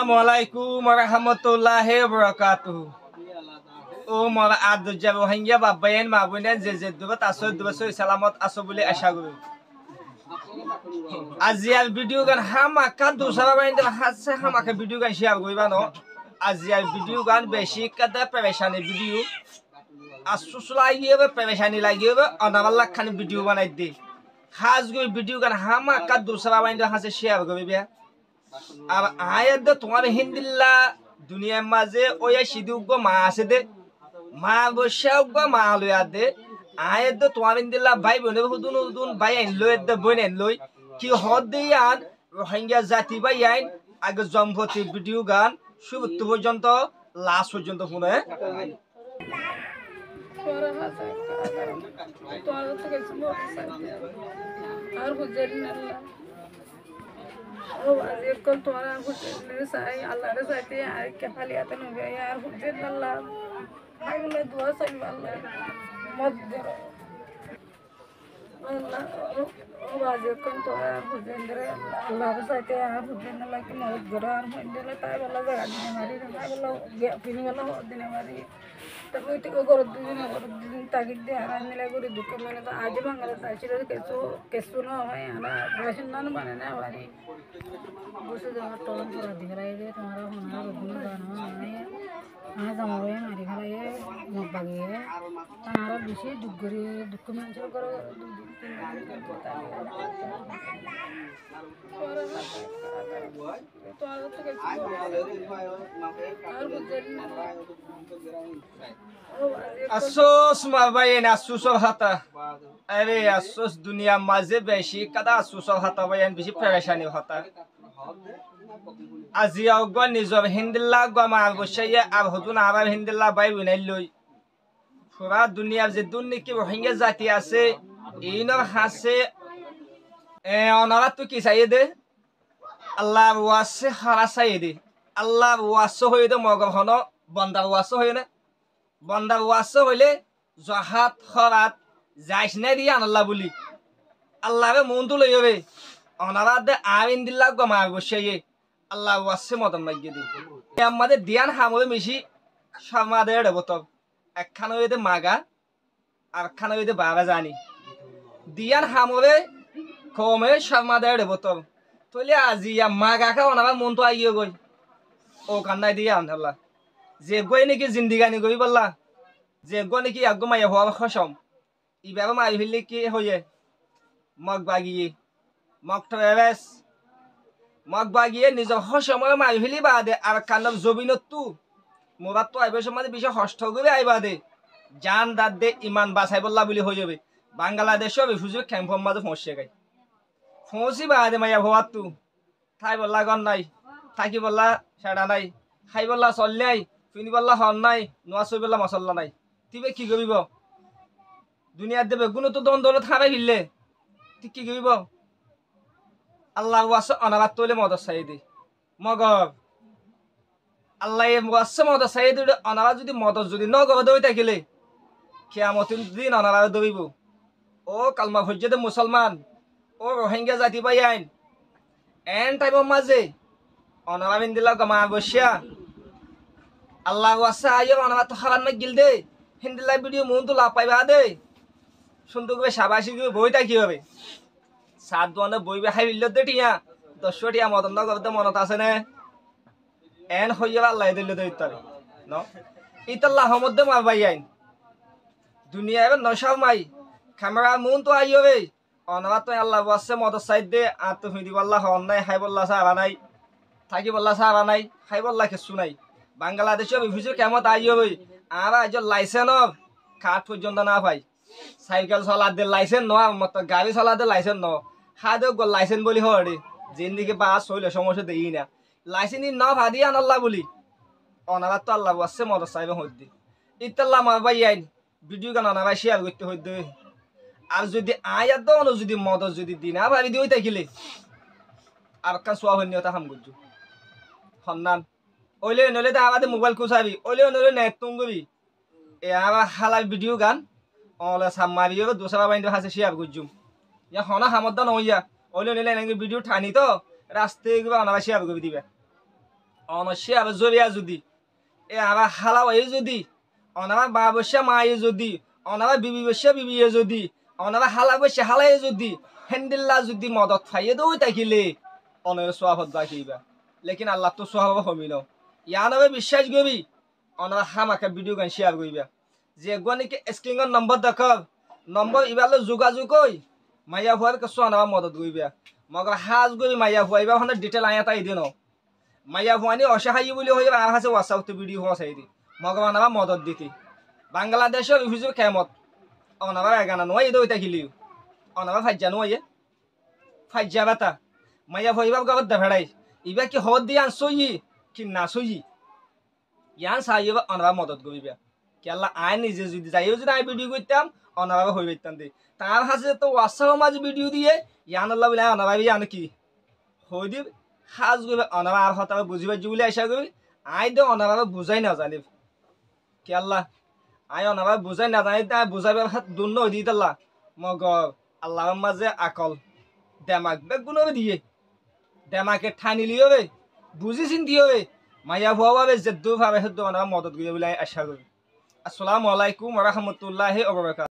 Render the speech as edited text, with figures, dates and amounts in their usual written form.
Assalamualaikum warahmatullahi wabarakatuh. O mala adu jabo hangya babayan mabunan zezedubat aso dubaso salamat aso bule ashagu. Azial video gan hama ka dusara bayin dal hase hama ka video gan share goiba no. Azial video gan beshi kada pereshani video. Asusula yebe pereshani lagiye anawalla khan video banai de. Khas goi video gan hama ka dusara bayin dal hase share goiba. अब आयत दो तुम्हारे हिंदिल्ला दुनिया में जे ओया शिदुग को मासे दे माँ बोशाग को मालूम याद दे आयत दो तुम्हारे हिंदिल्ला भाई बने हुदुन हुदुन भाई एंलोय दे बने एंलोय कि हद दे यान रोहिंग्या जाति भाई यान आगे जम्बोती वीडियो गान शुभ तुम जनता लास्ट जनता हुने وأزيد كنت وأنا حسين نسائي الله رسائتي كفاليات نبيا يا حسين الله هاي ولا دعاء سيد الله مدبر الله وأزيد كنت وأنا حسين دري الله رسائتي يا حسين الله كم مدبر حسين الله تاي والله زاد ديناري تاي والله فيني والله ديناري tapi itu kalau orang tagih dia orang nilai guru duka mana tu aja bang kalau tak ciri kesu no apa ya ada rasanya mana mana ni awalnya busu jangan tolong pura digerai deh तुम्हारा होना रुकने जाना mana ya mana sama orang hari hari ya mau bagi ya तुम्हारा बिशी दुक्ku mencuri karo Asus mabayin asus hata अरे Asus दुनिया मजे बेशी कदा असूस हता बयान बिशी परेशानी हता आजिया गो निजर हिंदिल्ला गो मागोशय अब हुदुन आबा हिंदिल्ला बाय बिनाइलय पुरा दुनिया जे दुन्नी की रोहिंग्या जाति আছে इनर हासे ए अनारा तु की साइदे अल्लाह वासे हरा साइदे अल्लाह वासो होइदे मगब हनो बंदा वासो होइने बंदा वासो होइले जहात खरात जाइसने दिया अल्लाह बोली अल्लाह बे मुंदु लइबे अनारा दे आमिन दिल्ला गो मागोशय अल्लाह वासे मदन मागिये दे আমাদের ধ্যান হামলে মিশি সমাদে দেবতব একখান হইতে মাগা আর খান হইতে বাবা জানি ধ্যান হামলে কমে সমাদে দেবতব তলে আজিয়া মাগা কা অনাবা মন তো আইयो গই ও কান্নাই দিয়া আনলা যে গই নাকি জিন্দেগানি গই বললা যে গই নাকি আগমাই হওয়া খসম ইবাবা মাই হইলে কি হইয়ে মগ বাগিয়ে মগ ট্রেভেস মগ বাগিয়ে নিজের হসময় মাই হইলি বাদে আর কান্নব জবিনতু মোবাত তো আইবে সমাজে বিশ হষ্ট করে আইবা দে জান দাদ দে ইমান বাসাই বললা বলি হয়ে যাবে বাংলাদেশও রিফিউজি ক্যাম্পের মাঝে ফসে গাই ফসি বাদে মাইয়া ভবাত তু থাই বললা গন নাই থাকি বললা সেটা নাই খাই বললা চল নাই পিনি বললা হন নাই নোয়া চই বললা মশলা নাই তিবে কি করিব দুনিয়ার দেবে গুণ তো দ্বন্দ্ব থাকাই ফিরলে ঠিক কি করিব আল্লাহ ওয়াস অনাবাদ তৈলে মদত চাই দে মগর আল্লাহ ওয়াস মদত চাই দে অনাবাদ যদি মদত যদি নগর দই থাকিলে কিয়ামতের দিন অনাবাদ দইব ও কালমা ভজ্জে মুসলমান ও রোহিঙ্গা জাতি পাই আইন এন টাইমের মাঝে অনাবাদ দিলা গমা বসিয়া আল্লাহ ওয়াস আইয় অনাবাদ তো খারান মাই গিল দে হিন্দিলা ভিডিও মন তো লাভ পাইবা দে সুন্দর করে সাবাসি বই থাকি হবে সাত দোয়ানে বইবে খাই বিল্ল দে টিয়া 10 টিয়া মদন নগর দে মনত আছে না এন হইয়া আল্লাহ দিল দে ইত্তারি ন ইতাল্লাহ মধ্যে মার ভাই আইন দুনিয়া এবার নশাও মাই ক্যামেরা মন তো আইও বে অনবা তো আল্লাহ ওয়াসে মদত সাইড দে আর তো হিদি বল্লাহ হন নাই হাই বল্লাহ সারা নাই থাকি বল্লাহ সারা নাই হাই বল্লাহ কিছু নাই বাংলাদেশে বিফিজে কেমত আইও বে আর আজ লাইসেন্স কাঠ পর্যন্ত না ভাই সাইকেল চলা দে লাইসেন্স ন মত গাড়ি চলা দে লাইসেন্স ন খাদে গো লাইসেন্স বলি হরে জিন্দিগি বাস হইলে সমস্যা দেই না লাইসেন্স ন ভাদি আনাল্লাহ বলি অনারা তো আল্লাহ ওয়াসে মদত চাইবে হইদি ইতাল্লাহ মা ভাই আইন ভিডিও গান না ভাই শেয়ার করতে হইদে আর যদি আয়াত দাও যদি মদত যদি দিনা ভাবি দিই থাকিলে আর কান সোয়া হইনি তা হাম গজু হন্নান ওইলে নলে দা আমাদের মোবাইল কুসাবি ওইলে নলে নেট তুঙ্গবি এ আবা হালা ভিডিও গান ওলা সামারিও দোসরা বাইন্ড হাসে শেয়ার গজুম ইয়া হনা হামদা নইয়া ওইলে নলে নাকি ভিডিও ঠানি তো রাস্তে গবা না শেয়ার করবি দিবা অনসে আবার জরিয়া যদি এ আবার হালা হয়ে যদি অনাবার মা বসে মায়ে যদি অনাবার বিবি বসে বিবিয়ে যদি অনাবার হালা বসে হালায়ে যদি হেন্দিল্লা যদি মদত খাইয়ে দৌ থাকিলে অনয় সোয়াবত বাকিবা লেকিন আল্লাহ তো সোহাব হমিল ইয়ানবে বিশ্বাস করবি অনাবার হামাকে ভিডিও গান শেয়ার করিবা যে গনিকে স্ক্রিনের নম্বর দেখব নম্বর ইবালে যোগাযোগ কই মাইয়া হুয়ার কাছে অনাবার মদত করিবা মগর হাজ গবি মাইয়া হুয়াইবা হনে ডিটেল আয়া তাই দিন মাইয়া হুয়ানি অসহায় বলে হয়ে আর হাসে হোয়াটসঅ্যাপতে ভিডিও হওয়া চাই দি মগর অনাবার মদত দিতি বাংলাদেশের অভিযোগ কেমত অনাবার এগানা নয় দই থাকিলিও অনাবার ফাইজা নয় ফাইজা বাতা মাইয়া হুয়াইবা গবত দা ভেড়াই ইবা কি হদ দিয়ে আনসই কি না সই ইয়ান চাইবা অনাবার মদত করিবা কেলা আই নিজে যদি যাইও যদি আই ভিডিও করতাম অনাবার হয়ে পারতাম দে তার হাসে তো হোয়াটসঅ্যাপের মাঝে ভিডিও দিয়ে ইয়ান আল্লাহ বলে অনাবার ইয়ান কি হয়ে দিব সাজ করবে অনাবার হতা বুঝিবার বলে আশা করি আই দে অনাবার বুঝাই না জানি কেলা আই অনাবার বুঝাই না জানি তা বুঝাবার হাত দুন্ন হয়ে দিয়ে তাল্লা মগ আল্লাহর মাঝে আকল দেমাক বেগুন দিয়ে দেমাকে ঠানিলি হবে বুঝি চিন্তি হবে মাইয়া ভুয়া ভাবে যে দু ভাবে মদত করে বলে আশা করি আসসালামু আলাইকুম ওয়া রাহমাতুল্লাহি ওয়া বারাকাতুহু।